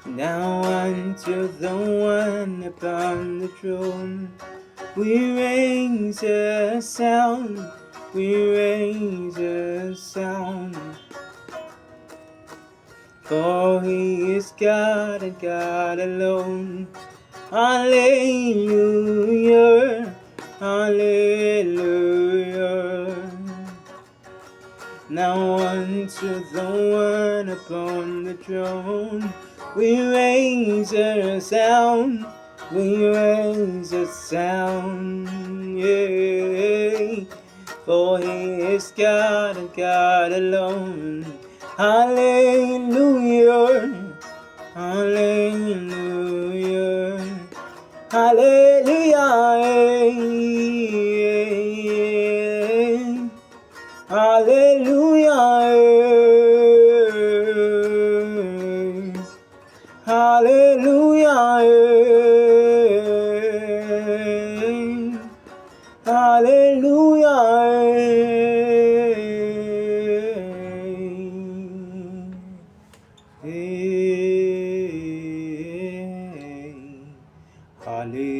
Now unto the one upon the throne, we raise a sound, we raise a sound. For he is God and God alone. Hallelujah, hallelujah. Now unto the one upon the throne, we raise a sound, we raise a sound, yeah. For he is God and God alone. Hallelujah, hallelujah, hallelujah. Hallelujah, hallelujah, hallelujah, hallelujah, hallelujah.